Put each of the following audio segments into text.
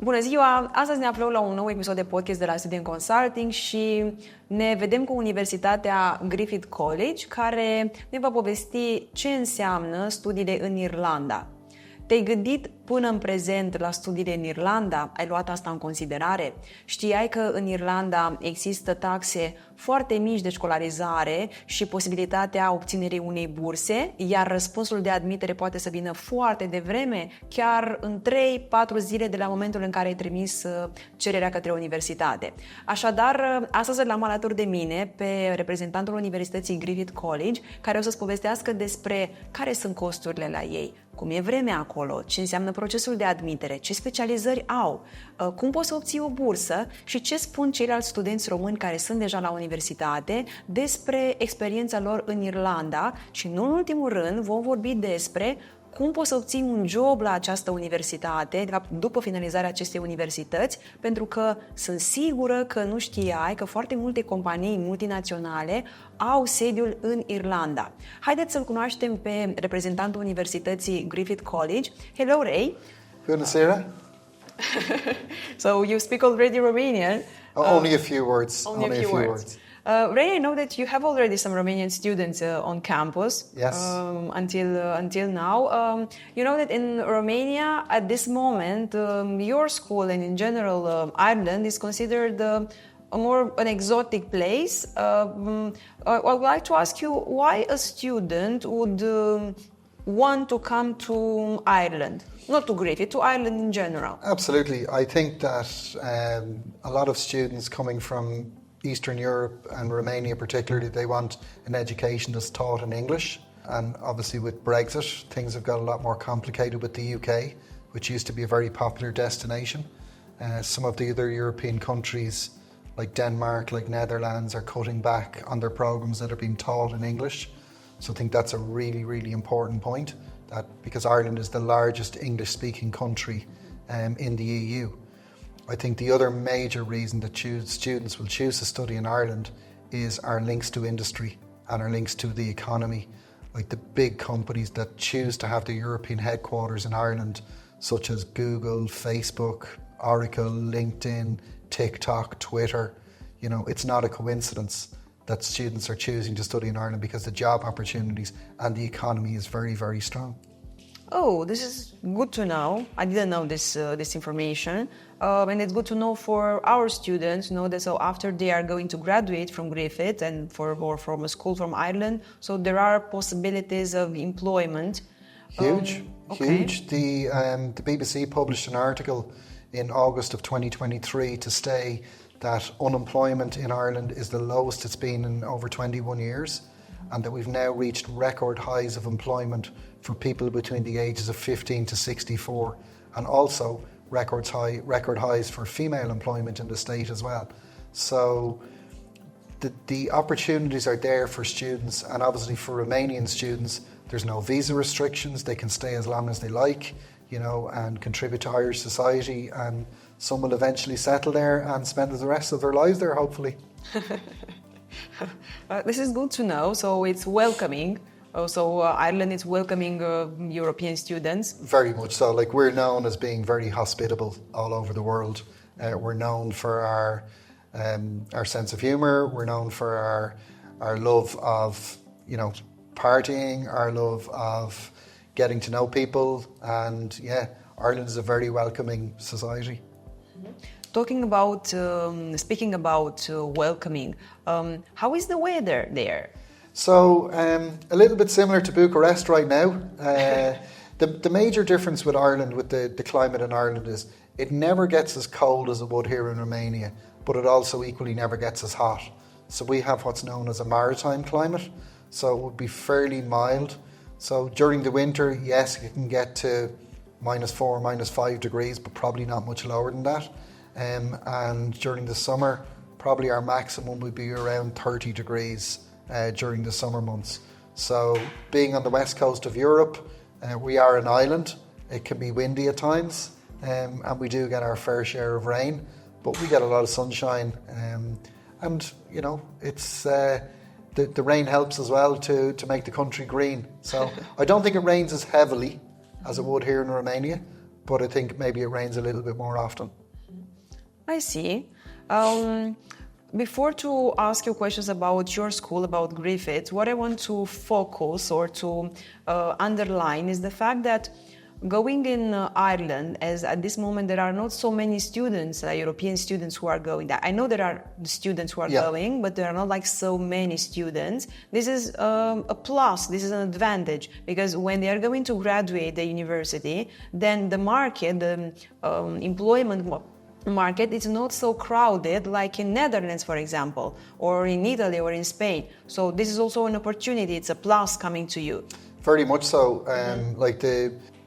Bună ziua! Astăzi ne aflăm la un nou episod de podcast de la Student Consulting și ne vedem cu Universitatea Griffith College, care ne va povesti ce înseamnă studiile în Irlanda. Te-ai gândit până în prezent la studiile în Irlanda? Ai luat asta în considerare? Știai că în Irlanda există taxe foarte mici de școlarizare și posibilitatea obținerii unei burse, iar răspunsul de admitere poate să vină foarte devreme, chiar în 3-4 zile de la momentul în care ai trimis cererea către universitate. Așadar, astăzi l-am alături de mine pe reprezentantul Universității Griffith College, care o să-ți povestească despre care sunt costurile la ei, cum e vremea acolo, ce înseamnă procesul de admitere, ce specializări au, cum poți să obții o bursă și ce spun ceilalți studenți români care sunt deja la universitate despre experiența lor în Irlanda și, nu în ultimul rând, vom vorbi despre cum poți să obții un job la această universitate, de fapt, după finalizarea acestei universități, pentru că sunt sigură că nu știai că foarte multe companii multinaționale au sediul în Irlanda. Haideți să-l cunoaștem pe reprezentantul Universității Griffith College. Hello, Ray. Bună seara. So you speak already Romanian. Only a few words. Only a few words. Ray, I know that you have already some Romanian students on campus. Yes. Until now. You know that in Romania, at this moment, your school and in general Ireland is considered an exotic place. I would like to ask you why a student would want to come to Ireland. Not to Griffith, to Ireland in general. Absolutely. I think that a lot of students coming from Eastern Europe and Romania particularly, they want an education that's taught in English. And obviously with Brexit, things have got a lot more complicated with the UK, which used to be a very popular destination. Some of the other European countries, like Denmark, like Netherlands, are cutting back on their programs that are being taught in English. So I think that's a really, really important point, that because Ireland is the largest English-speaking country in the EU. I think the other major reason that students will choose to study in Ireland is our links to industry and our links to the economy. Like the big companies that choose to have their European headquarters in Ireland, such as Google, Facebook, Oracle, LinkedIn, TikTok, Twitter. You know, it's not a coincidence that students are choosing to study in Ireland because the job opportunities and the economy is very, very strong. Oh, this is good to know. I didn't know this information, and it's good to know for our students. Know that so after they are going to graduate from Griffith and or from a school from Ireland, so there are possibilities of employment. Huge. Okay. The BBC published an article in August of 2023 to say that unemployment in Ireland is the lowest it's been in over 21 years, and that we've now reached record highs of employment for people between the ages of 15 to 64, and also record highs for female employment in the state as well. So the opportunities are there for students, and obviously for Romanian students, there's no visa restrictions. They can stay as long as they like, you know, and contribute to Irish society, and some will eventually settle there and spend the rest of their lives there, hopefully. This is good to know. So it's welcoming. So Ireland is welcoming European students. Very much so. Like, we're known as being very hospitable all over the world. We're known for our sense of humour. We're known for our love of, you know, partying, our love of getting to know people, and yeah, Ireland is a very welcoming society. Speaking about welcoming, how is the weather there? So a little bit similar to Bucharest right now. The major difference with Ireland, with the climate in Ireland, is it never gets as cold as it would here in Romania, but it also equally never gets as hot. So we have what's known as a maritime climate, so it would be fairly mild. So during the winter, yes, it can get to -4, -5 degrees, but probably not much lower than that. And during the summer, probably our maximum would be around 30 degrees during the summer months. So being on the west coast of Europe, we are an island. It can be windy at times, and we do get our fair share of rain, but we get a lot of sunshine. And, you know, it's the rain helps as well to make the country green. So I don't think it rains as heavily as it would here in Romania, but I think maybe it rains a little bit more often. I see. Before to ask you questions about your school, about Griffith, what I want to focus or to underline is the fact that going in Ireland, as at this moment there are not so many students, European students who are going there. I know there are students who are going, but there are not like so many students. This is a plus, this is an advantage, because when they are going to graduate the university, then the market, the employment market is not so crowded like in Netherlands, for example, or in Italy or in Spain. So this is also an opportunity, it's a plus coming to you. Very much so.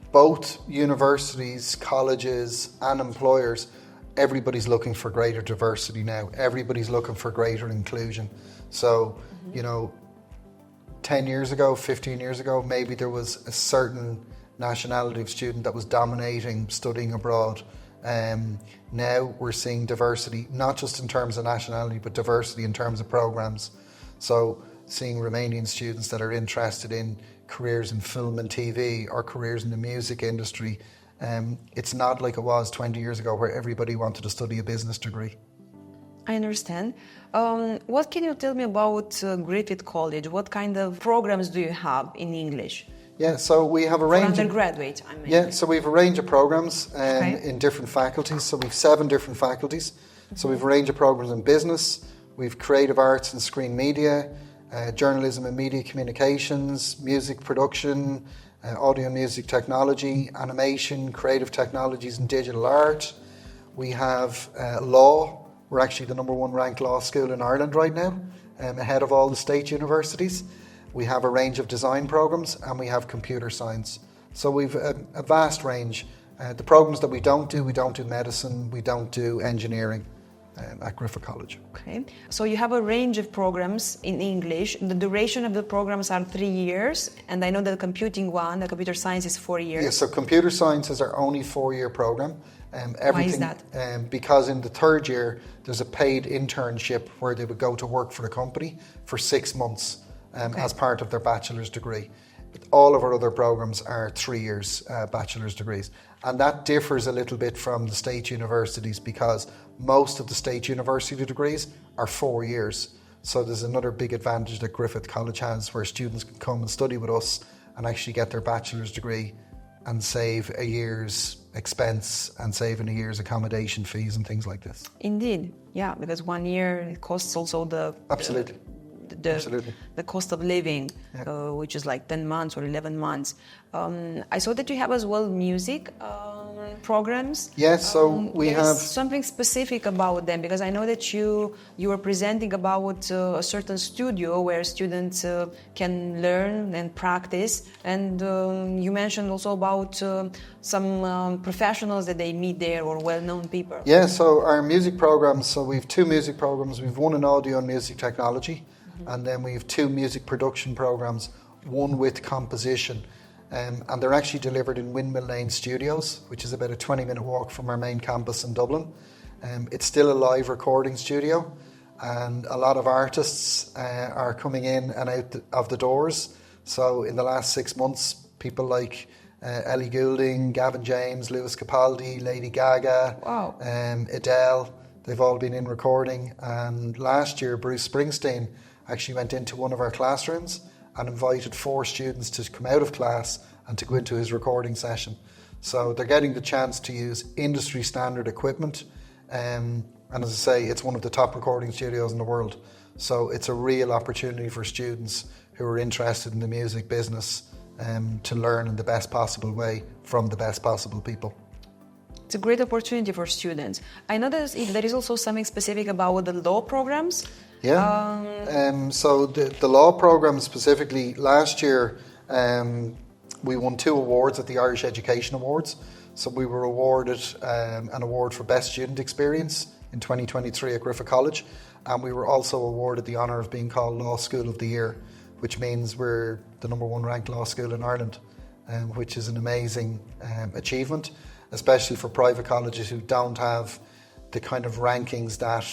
Both universities, colleges and employers, everybody's looking for greater diversity now. Everybody's looking for greater inclusion. So, 10 years ago, 15 years ago, maybe there was a certain nationality of student that was dominating studying abroad. Now we're seeing diversity, not just in terms of nationality, but diversity in terms of programs. So seeing Romanian students that are interested in careers in film and TV or careers in the music industry. It's not like it was 20 years ago where everybody wanted to study a business degree. I understand. What can you tell me about Griffith College? What kind of programs do you have in English? Yeah, so we have a range. For undergraduate, I mean. Yeah, so we have a range of programs in different faculties. So we've 7 different faculties. So we've a range of programs in business, we've creative arts and screen media, journalism and media communications, music production, audio and music technology, animation, creative technologies and digital art. We have law. We're actually the #1 ranked law school in Ireland right now, ahead of all the state universities. We have a range of design programs and we have computer science. So we've a vast range. The programs that we don't do medicine, we don't do engineering at Griffith College. Okay, so you have a range of programs in English. The duration of the programs are 3 years, and I know that the computer science is 4 years. Yeah, so computer science is our only 4-year program. Why is that? Because in the 3rd year, there's a paid internship where they would go to work for the company for 6 months as part of their bachelor's degree. All of our other programs are 3 years bachelor's degrees. And that differs a little bit from the state universities because most of the state university degrees are 4 years. So there's another big advantage that Griffith College has where students can come and study with us and actually get their bachelor's degree and save a year's expense and saving a year's accommodation fees and things like this. Indeed, yeah, because 1 year it costs also the... Absolutely. The cost of living, which is like 10 months or 11 months. I saw that you have as well music programs. Yes, so we have something specific about them because I know that you were presenting about a certain studio where students can learn and practice, and you mentioned also about some professionals that they meet there or well-known people. Yeah, so our music programs, so we have 2 music programs. We've one in audio and music technology, and then we have 2 music production programs, one with composition. And they're actually delivered in Windmill Lane Studios, which is about a 20-minute walk from our main campus in Dublin. It's still a live recording studio, and a lot of artists are coming in and out of the doors. So in the last 6 months, people like Ellie Goulding, Gavin James, Lewis Capaldi, Lady Gaga, Adele, they've all been in recording. And last year, Bruce Springsteen actually went into one of our classrooms and invited 4 students to come out of class and to go into his recording session. So they're getting the chance to use industry standard equipment. And as I say, it's one of the top recording studios in the world. So it's a real opportunity for students who are interested in the music business to learn in the best possible way from the best possible people. It's a great opportunity for students. I know that there is also something specific about the law programs. Yeah, so the law program specifically, last year we won 2 awards at the Irish Education Awards. So we were awarded an award for Best Student Experience in 2023 at Griffith College, and we were also awarded the honour of being called Law School of the Year, which means we're the #1 ranked law school in Ireland, which is an amazing achievement, especially for private colleges who don't have the kind of rankings that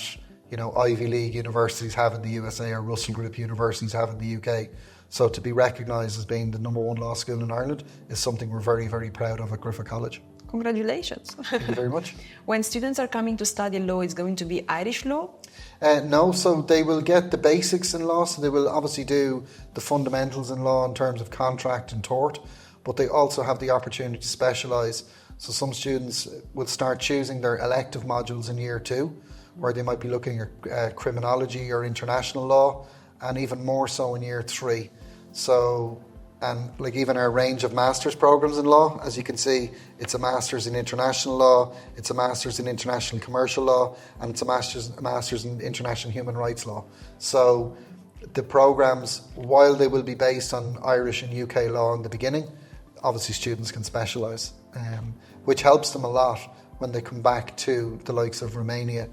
Ivy League universities have in the USA or Russell Group universities have in the UK. So to be recognised as being the #1 law school in Ireland is something we're very, very proud of at Griffith College. Congratulations. Thank you very much. When students are coming to study law, it's going to be Irish law? No, so they will get the basics in law, so they will obviously do the fundamentals in law in terms of contract and tort, but they also have the opportunity to specialise. So some students will start choosing their elective modules in year 2, where they might be looking at criminology or international law, and even more so in year 3. So, and like even our range of master's programs in law, as you can see, it's a master's in international law, it's a master's in international commercial law, and it's a master's in international human rights law. So the programs, while they will be based on Irish and UK law in the beginning, obviously students can specialise, which helps them a lot when they come back to the likes of Romania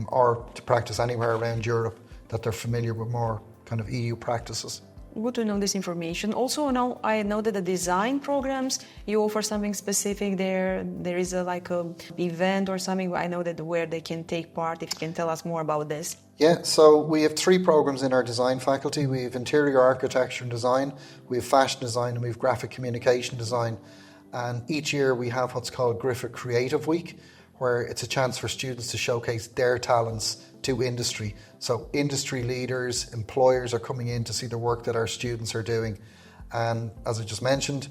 or to practice anywhere around Europe, that they're familiar with more kind of EU practices. Good to know this information. Also, now I know that the design programs, you offer something specific there. There is a event or something. I know that where they can take part. If you can tell us more about this. Yeah, so we have 3 programs in our design faculty. We have interior architecture and design, we have fashion design, and we have graphic communication design. And each year we have what's called Griffith Creative Week, where it's a chance for students to showcase their talents to industry. So industry leaders, employers are coming in to see the work that our students are doing. And as I just mentioned,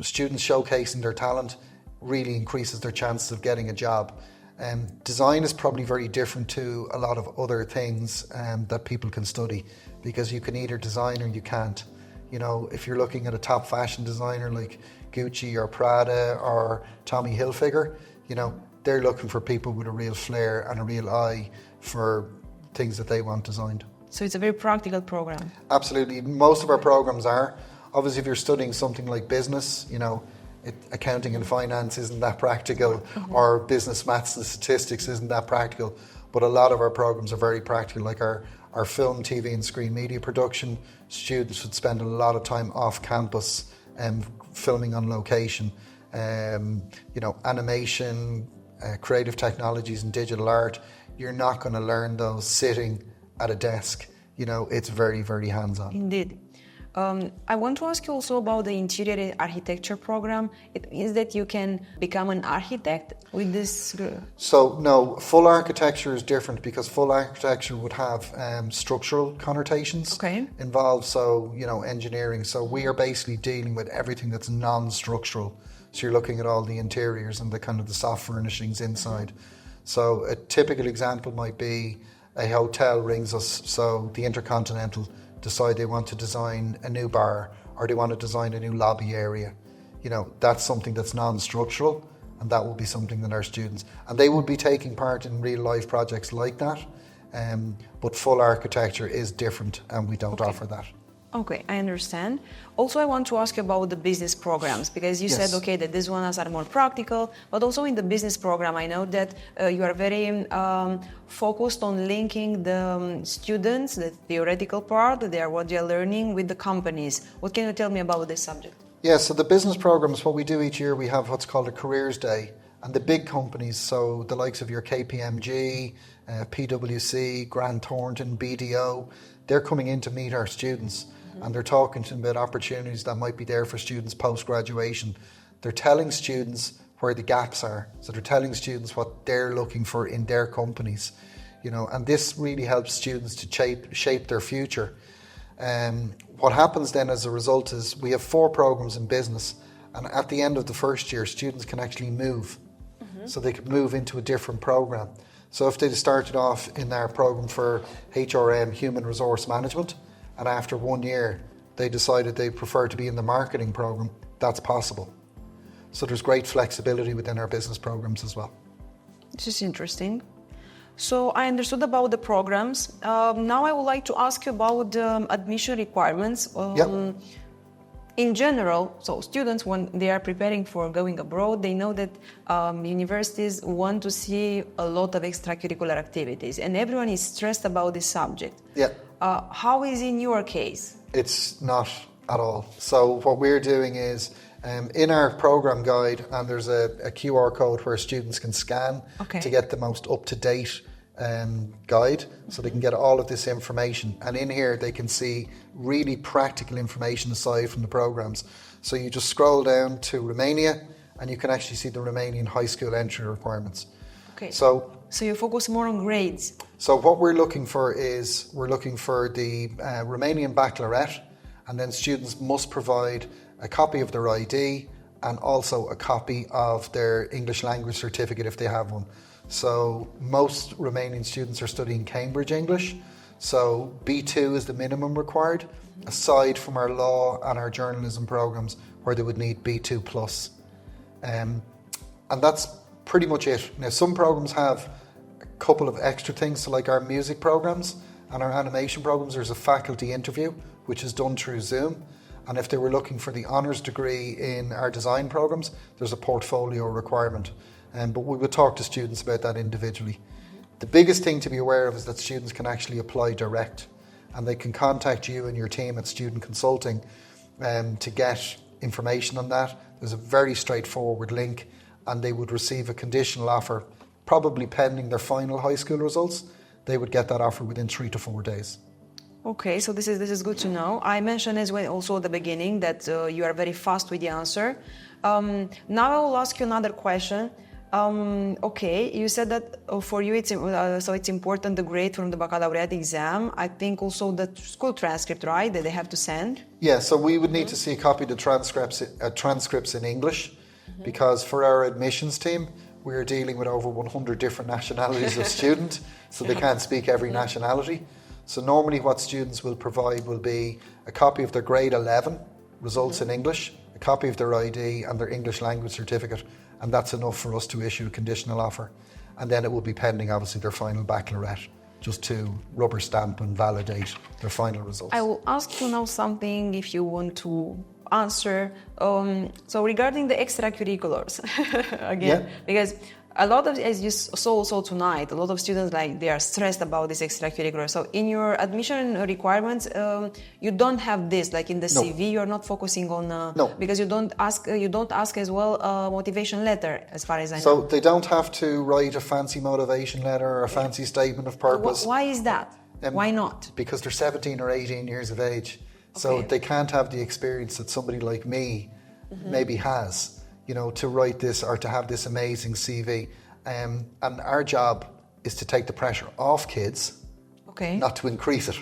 students showcasing their talent really increases their chances of getting a job. Design is probably very different to a lot of other things that people can study, because you can either design or you can't. You know, if you're looking at a top fashion designer like Gucci or Prada or Tommy Hilfiger, you know, they're looking for people with a real flair and a real eye for things that they want designed. So it's a very practical program. Absolutely. Most of our programs are. Obviously, if you're studying something like business, you know, accounting and finance isn't that practical, or business maths and statistics isn't that practical. But a lot of our programs are very practical, like our film, TV and screen media production. Students would spend a lot of time off campus filming on location. You know, animation, creative technologies and digital art. You're not going to learn those sitting at a desk. You know, it's very, very hands-on. Indeed. I want to ask you also about the interior architecture program. It means that you can become an architect with this group? So no, full architecture is different, because full architecture would have structural connotations involved. So, you know, engineering. So we are basically dealing with everything that's non-structural. So you're looking at all the interiors and the kind of the soft furnishings inside. So a typical example might be a hotel rings us, so the Intercontinental decide they want to design a new bar, or they want to design a new lobby area. You know, that's something that's non-structural, and that will be something that our students, and they will be taking part in real life projects like that, but full architecture is different, and we don't offer that. Okay, I understand. Also, I want to ask you about the business programs, because you said, okay, that these ones are more practical, but also in the business program, I know that you are very focused on linking the students, the theoretical part, what they are learning, with the companies. What can you tell me about this subject? Yeah, so the business programs, what we do each year, we have what's called a Careers Day. And the big companies, so the likes of your KPMG, PwC, Grant Thornton, BDO, they're coming in to meet our students. And they're talking to them about opportunities that might be there for students post-graduation. They're telling students where the gaps are. So they're telling students what they're looking for in their companies. You know, and this really helps students to shape their future. What happens then as a result is we have 4 programs in business, and at the end of the first year, students can actually move. So they can move into a different program. So if they started off in our program for HRM, Human Resource Management, and after 1 year they decided they prefer to be in the marketing program, that's possible. So there's great flexibility within our business programs as well. This is interesting. So I understood about the programs. Now I would like to ask you about the admission requirements. In general, so students, when they are preparing for going abroad, they know that universities want to see a lot of extracurricular activities, and everyone is stressed about this subject. Yeah. How is in your case? It's not at all. So what we're doing is in our program guide, and there's a QR code where students can scan to get the most up-to-date guide, so they can get all of this information. And in here they can see really practical information aside from the programs. So you just scroll down to Romania and you can actually see the Romanian high school entry requirements. Okay. So you focus more on grades. So what we're looking for is the Romanian baccalaureate, and then students must provide a copy of their ID and also a copy of their English language certificate if they have one. So most Romanian students are studying Cambridge English, so B2 is the minimum required, aside from our law and our journalism programs where they would need B2 plus. And that's pretty much it. Now some programs have a couple of extra things, so like our music programs and our animation programs, there's a faculty interview which is done through Zoom. And if they were looking for the honours degree in our design programs, there's a portfolio requirement. But we would talk to students about that individually. The biggest thing to be aware of is that students can actually apply direct, and they can contact you and your team at Student Consulting to get information on that. There's a very straightforward link, and they would receive a conditional offer, probably pending their final high school results. They would get that offer within 3 to 4 days. Okay, so this is good to know. I mentioned as well also at the beginning that you are very fast with the answer. Now I will ask you another question. Okay, you said that for you it's important the grade from the baccalaureate exam. I think also the school transcript, right, that they have to send? Yeah, so we would need to see a copy of the transcripts in English, because for our admissions team, we are dealing with over 100 different nationalities of student, so they can't speak every nationality. So normally what students will provide will be a copy of their grade 11 results in English, a copy of their ID and their English language certificate, and that's enough for us to issue a conditional offer. And then it will be pending obviously their final baccalaureate, just to rubber stamp and validate their final results. I will ask you now something if you want to answer. So regarding the extracurriculars, again, because a lot of, as you saw also tonight, a lot of students they are stressed about this extracurricular. So in your admission requirements, you don't have this like in the CV. You're not focusing on because you don't ask as well a motivation letter, as far as I know. So they don't have to write a fancy motivation letter or a fancy statement of purpose. Why is that? Why not? Because they're 17 or 18 years of age, so they can't have the experience that somebody like me maybe has. To write this or to have this amazing CV. And our job is to take the pressure off kids, not to increase it.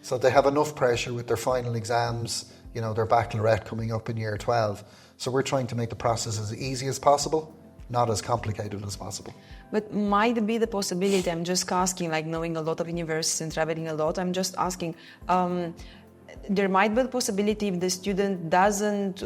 So they have enough pressure with their final exams, their baccalaureate coming up in year 12. So we're trying to make the process as easy as possible, not as complicated as possible. But might be the possibility, I'm just asking, knowing a lot of universities and traveling a lot, I'm just asking, there might be the possibility if the student doesn't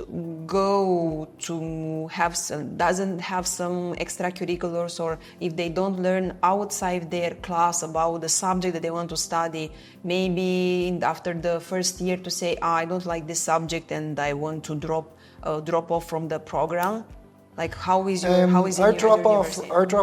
have some extracurriculars, or if they don't learn outside their class about the subject that they want to study, maybe after the first year to say, I don't like this subject and I want to drop off from the program. How is our drop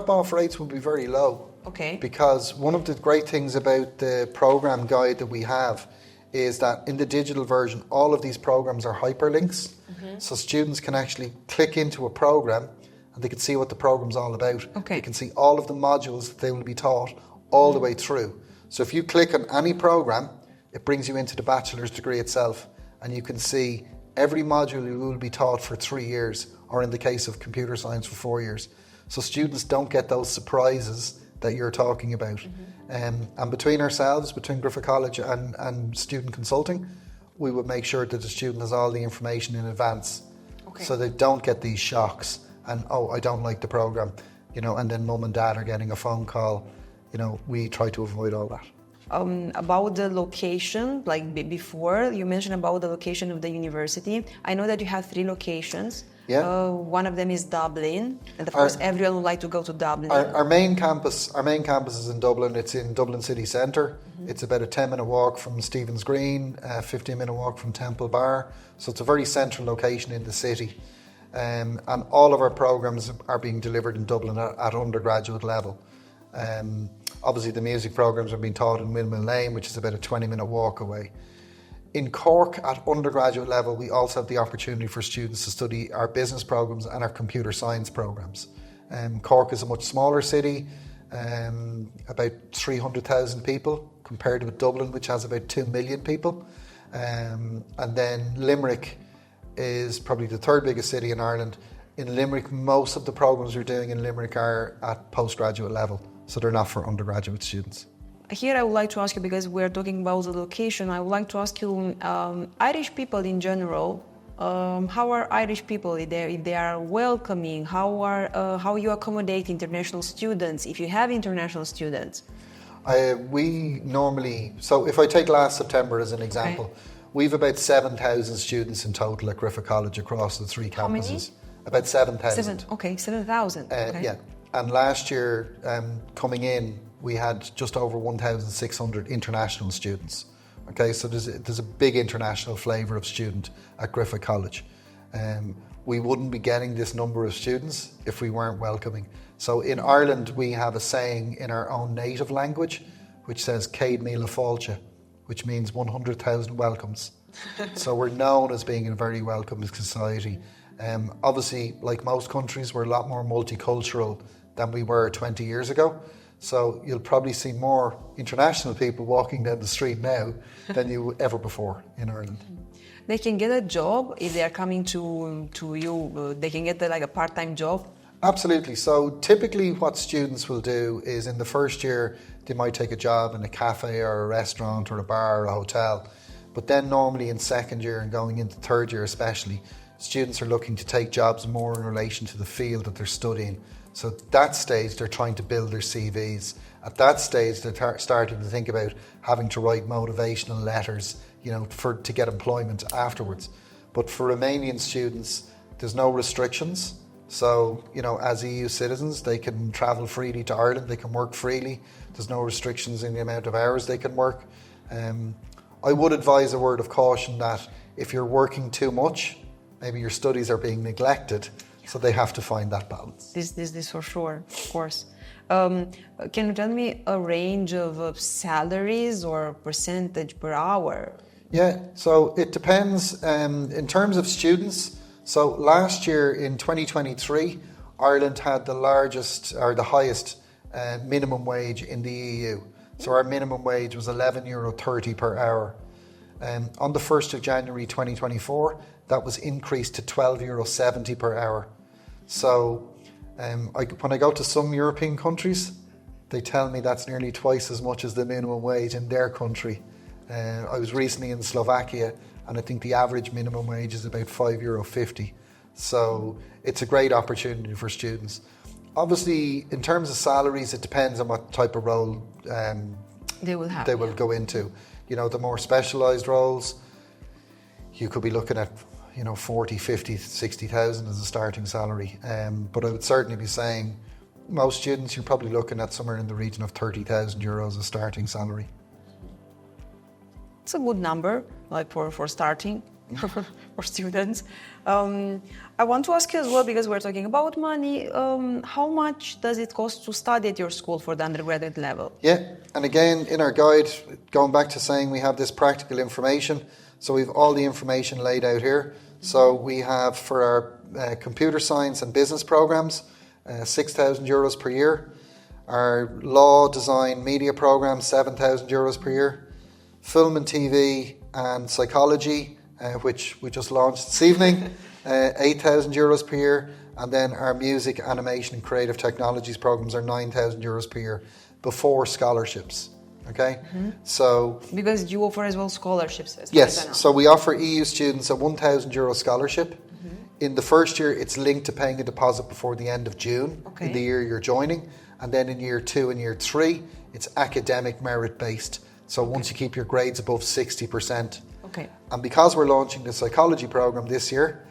off rates will be very low. Okay. Because one of the great things about the program guide that we have is that in the digital version, all of these programs are hyperlinks. So students can actually click into a program and they can see what the program's all about. They can see all of the modules that they will be taught all the way through. So if you click on any program, it brings you into the bachelor's degree itself, and you can see every module you will be taught for 3 years, or in the case of computer science for 4 years. So students don't get those surprises that you're talking about. And between ourselves, between Griffith College and Student Consulting, we would make sure that the student has all the information in advance, so they don't get these shocks and, I don't like the program, and then mum and dad are getting a phone call. We try to avoid all that. About the location, before you mentioned about the location of the university, I know that you have 3 locations. Yeah. One of them is Dublin, and of course everyone would like to go to Dublin. Our main campus is in Dublin. It's in Dublin city centre. It's about a 10-minute walk from Stephen's Green, a 15-minute walk from Temple Bar. So it's a very central location in the city. And all of our programmes are being delivered in Dublin at undergraduate level. Obviously the music programmes are being taught in Windmill Lane, which is about a 20-minute walk away. In Cork, at undergraduate level, we also have the opportunity for students to study our business programmes and our computer science programmes. Cork is a much smaller city, about 300,000 people, compared with Dublin, which has about 2 million people. And then Limerick is probably the 3rd biggest city in Ireland, In Limerick, most of the programs we're doing in Limerick are at postgraduate level, so they're not for undergraduate students. Here I would like to ask you, because we're talking about the location, I would like to ask you, Irish people in general, how are Irish people if they are welcoming? How you accommodate international students, if you have international students? We normally, so if I take last September as an example, we've about 7,000 students in total at Griffith College across the 3 campuses. How many? About 7,000. 7,000. Yeah. And last year, coming in, we had just over 1,600 international students. Okay, so there's a big international flavour of student at Griffith College. We wouldn't be getting this number of students if we weren't welcoming. So in Ireland, we have a saying in our own native language, which says Céad Míle Fáilte, which means 100,000 welcomes. So we're known as being a very welcoming society. Obviously, like most countries, we're a lot more multicultural than we were 20 years ago. So you'll probably see more international people walking down the street now than you ever before in Ireland. They can get a job if they are coming to you. They can get a part-time job. Absolutely. So typically what students will do is in the first year, they might take a job in a cafe or a restaurant or a bar or a hotel. But then normally in second year and going into third year especially, students are looking to take jobs more in relation to the field that they're studying. So at that stage, they're trying to build their CVs. At that stage, they're starting to think about having to write motivational letters, to get employment afterwards. But for Romanian students, there's no restrictions. So, as EU citizens, they can travel freely to Ireland, they can work freely. There's no restrictions in the amount of hours they can work. I would advise a word of caution that if you're working too much, maybe your studies are being neglected. So they have to find that balance. This for sure, of course. Can you tell me a range of salaries or percentage per hour? Yeah, so it depends in terms of students. So last year in 2023, Ireland had the largest or the highest minimum wage in the EU. So our minimum wage was €11.30 per hour. On the 1st of January 2024, that was increased to €12.70 per hour. So when I go to some European countries, they tell me that's nearly twice as much as the minimum wage in their country. I was recently in Slovakia, and I think the average minimum wage is about €5.50. So it's a great opportunity for students. Obviously, in terms of salaries, it depends on what type of role they will go into. The more specialised roles, you could be looking at 40, 50, 60,000 as a starting salary. But I would certainly be saying most students, you're probably looking at somewhere in the region of €30,000 a starting salary. It's a good number, for starting, for students. I want to ask you as well, because we're talking about money, how much does it cost to study at your school for the undergraduate level? Yeah, and again, in our guide, going back to saying we have this practical information, so we've all the information laid out here. So we have for our computer science and business programs, €6,000 per year. Our law, design, media programs, €7,000 per year. Film and TV and psychology, which we just launched this evening, €8,000 per year. And then our music, animation and creative technologies programs are €9,000 per year before scholarships. Okay, so because you offer as well scholarships. Yes, so we offer EU students a €1,000 scholarship. In the first year, it's linked to paying a deposit before the end of June in the year you're joining, and then in year 2 and year 3, it's academic merit based. So once you keep your grades above 60%, and because we're launching the psychology program this year,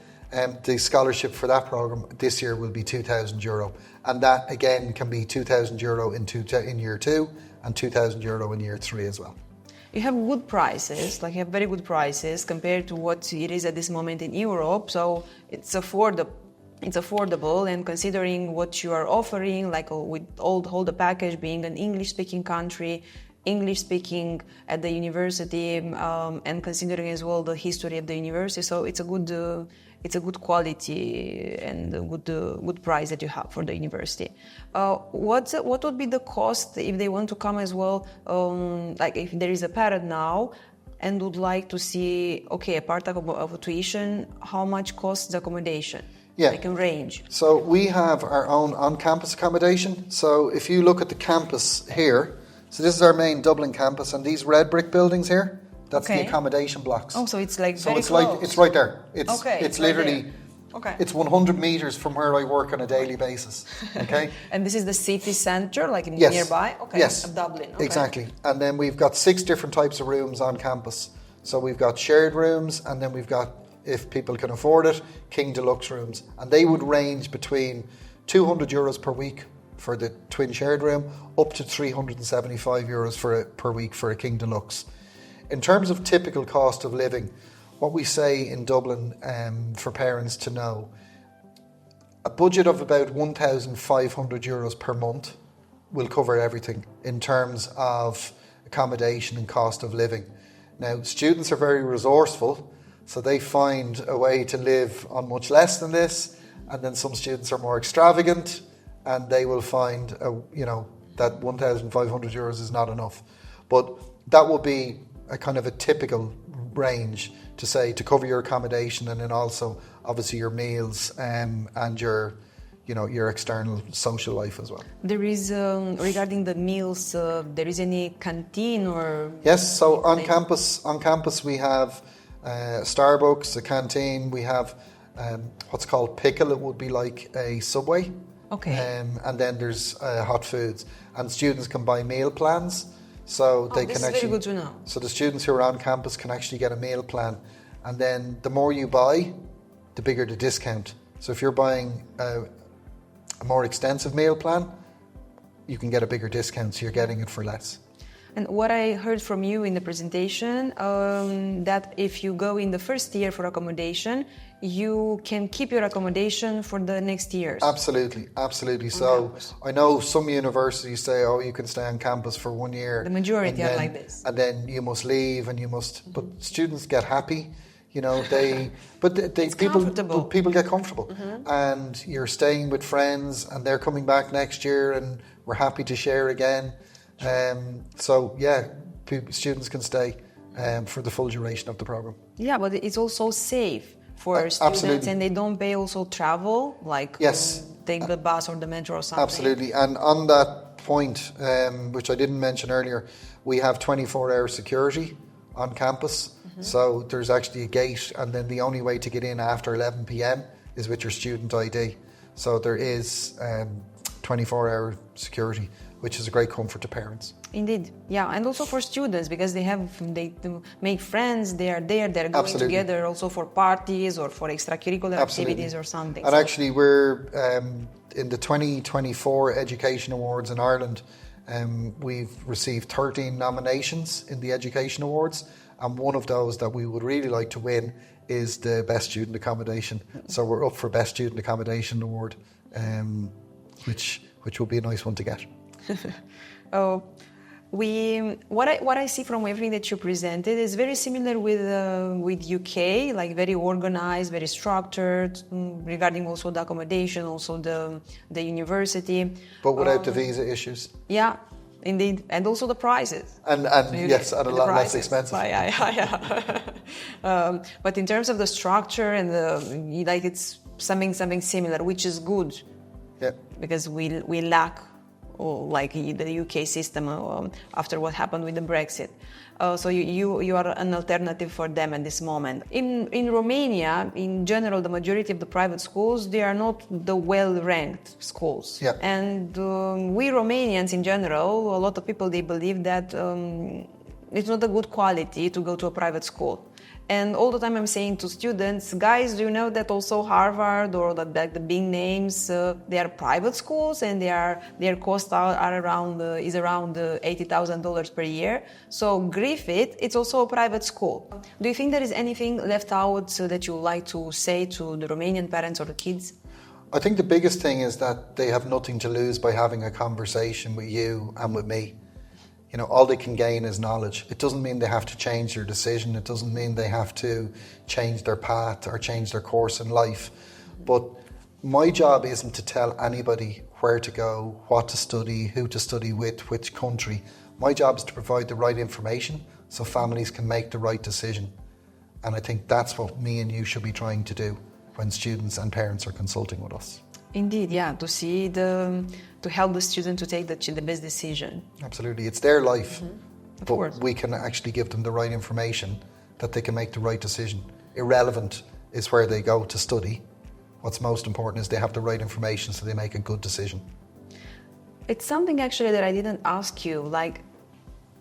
the scholarship for that program this year will be €2,000, and that again can be €2,000 in year 2. And €2,000 in year 3 as well. You have good prices, you have very good prices compared to what it is at this moment in Europe. So it's affordable, and considering what you are offering, with all the package being an English-speaking country, English-speaking at the university, and considering as well the history of the university, so it's a good quality and a good price that you have for the university. What would be the cost if they want to come as well? If there is a parent now and would like to see, a part of tuition, how much costs the accommodation? Yeah. like a range? So we have our own on-campus accommodation. So if you look at the campus here, so this is our main Dublin campus, and these red brick buildings here, that's the accommodation blocks. Oh, so it's like So very it's close. like it's right there. It's It's right literally there. Okay. it's 100 meters from where I work on a daily basis. Okay. And this is the city center, like Yes. nearby? Okay. Yes. Of Dublin. Okay. Exactly. And then we've got 6 different types of rooms on campus. So we've got shared rooms, and then we've got, if people can afford it, King Deluxe rooms. And they would range between €200 per week for the twin shared room, up to €375 per week for a King Deluxe. In terms of typical cost of living, what we say in Dublin for parents to know, a budget of about €1,500 per month will cover everything in terms of accommodation and cost of living. Now, students are very resourceful, so they find a way to live on much less than this, and then some students are more extravagant, and they will find, that €1,500 is not enough. But that will be a kind of a typical range to say, to cover your accommodation, and then also obviously your meals and your external social life as well. There is, regarding the meals, there is any canteen or? Yes, so on campus we have Starbucks, a canteen. We have what's called Pickle. It would be like a Subway. Okay. And then there's hot foods, and students can buy meal plans. So they this can is very good to know. So the students who are on campus can actually get a meal plan, and then the more you buy, the bigger the discount. So if you're buying a more extensive meal plan, you can get a bigger discount, so you're getting it for less. And what I heard from you in the presentation, that if you go in the first year for accommodation, you can keep your accommodation for the next years. Absolutely. So I know some universities say, oh, you can stay on campus for 1 year. The majority are like this. And then you must leave, and you must. But students get happy, people get comfortable, and you're staying with friends, and they're coming back next year, and we're happy to share again. Students can stay for the full duration of the program. Yeah, but it's also safe for students, absolutely. And they don't pay also travel, like take the bus or the metro or something. Absolutely, and on that point, which I didn't mention earlier, we have 24-hour security on campus. So there's actually a gate, and then the only way to get in after 11 p.m. is with your student ID. So there is 24-hour security, which is a great comfort to parents. Indeed, yeah, and also for students, because they make friends. They're going Absolutely. together also for parties or for extracurricular activities or something. And actually, we're in the 2024 Education Awards in Ireland. We've received 13 nominations in the Education Awards, and one of those that we would really like to win is the Best Student Accommodation. So we're up for Best Student Accommodation Award, which will be a nice one to get. What I see from everything that you presented is very similar with UK, like very organized, very structured, regarding also the accommodation, also the university. But without the visa issues. Yeah, indeed, and also the prices. And yes, and a lot less expensive. But in terms of the structure and it's something similar, which is good. Yeah. Because we lack. Like the UK system after what happened with the Brexit. So you are an alternative for them at this moment. In Romania, in general, the majority of the private schools, they are not the well-ranked schools. Yeah. And we Romanians in general, a lot of people, they believe that it's not a good quality to go to a private school. And all the time I'm saying to students, guys, do you know that also Harvard or the big names, they are private schools, and their costs are around $80,000 per year. So Griffith, it's also a private school. Do you think there is anything left out that you would like to say to the Romanian parents or the kids? I think the biggest thing is that they have nothing to lose by having a conversation with you and with me. All they can gain is knowledge. It doesn't mean they have to change their decision. It doesn't mean they have to change their path or change their course in life. But my job isn't to tell anybody where to go, what to study, who to study with, which country. My job is to provide the right information so families can make the right decision. And I think that's what me and you should be trying to do. when students and parents are consulting with us. Indeed, yeah, to help the student to take the best decision. Absolutely, it's their life, Of but course. we can actually give them the right information that they can make the right decision. Irrelevant is where they go to study. What's most important is they have the right information so they make a good decision. It's something actually that I didn't ask you, like,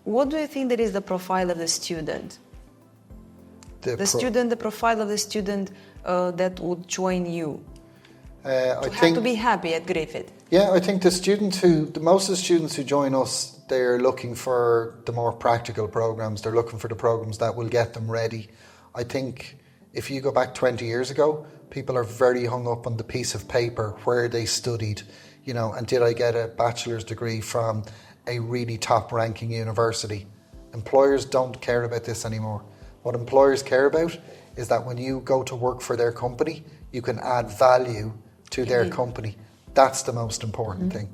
what do you think that is the profile of the student? The profile of the student that would join you? To be happy at Griffith. Yeah, I think most of the students who join us, they're looking for the more practical programs. They're looking for the programs that will get them ready. I think if you go back 20 years ago, people are very hung up on the piece of paper where they studied, and did I get a bachelor's degree from a really top-ranking university? Employers don't care about this anymore. What employers care about is that when you go to work for their company, you can add value to their company. That's the most important thing.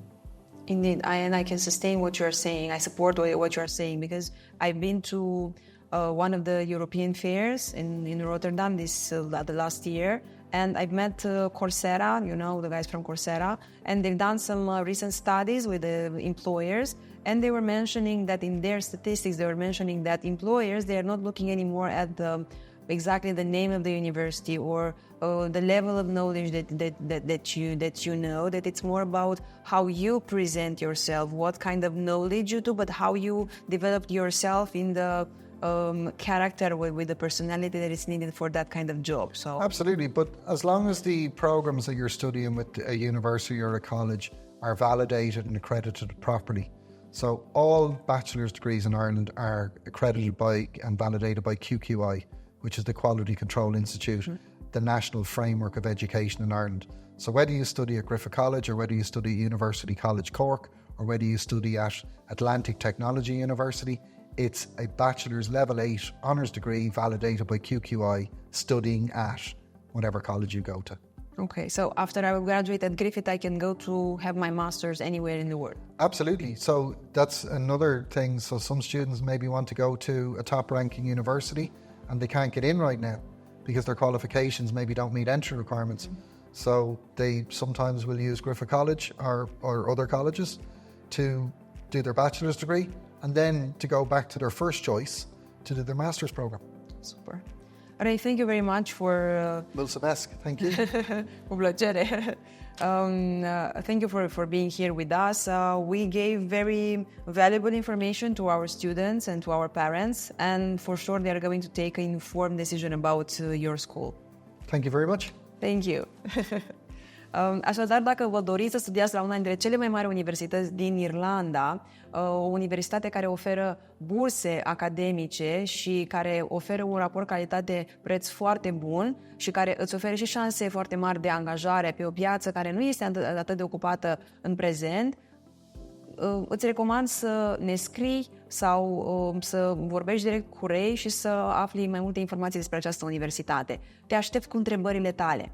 Indeed, I can sustain what you're saying. I support what you're saying because I've been to one of the European fairs in Rotterdam the last year, and I've met Coursera, the guys from Coursera, and they've done some recent studies with the employers, and they were mentioning that in their statistics, they were mentioning that employers, they are not looking anymore at exactly the name of the university or the level of knowledge that you know, that it's more about how you present yourself, what kind of knowledge you do, but how you develop yourself in the character with the personality that is needed for that kind of job. So absolutely, but as long as the programs that you're studying with a university or a college are validated and accredited properly. So all bachelor's degrees in Ireland are accredited by and validated by QQI, which is the Quality Control Institute, the national framework of education in Ireland. So whether you study at Griffith College or whether you study at University College Cork or whether you study at Atlantic Technology University, it's a bachelor's level 8 honours degree validated by QQI studying at whatever college you go to. Okay, so after I graduate at Griffith, I can go to have my master's anywhere in the world? Absolutely. So that's another thing. So some students maybe want to go to a top-ranking university and they can't get in right now because their qualifications maybe don't meet entry requirements. So they sometimes will use Griffith College or other colleges to do their bachelor's degree and then to go back to their first choice to do their master's program. Super. Ray, thank you very much for... Mulțumesc, thank you. Cu plăcere. Thank you for being here with us. We gave very valuable information to our students and to our parents, and for sure they are going to take an informed decision about your school. Thank you very much. Thank you. Așadar, dacă vă doriți să studiați la una dintre cele mai mari universități din Irlanda, o universitate care oferă burse academice și care oferă un raport calitate-preț foarte bun și care îți oferă și șanse foarte mari de angajare pe o piață care nu este atât de ocupată în prezent, îți recomand să ne scrii sau să vorbești direct cu Ray și să afli mai multe informații despre această universitate. Te aștept cu întrebările tale.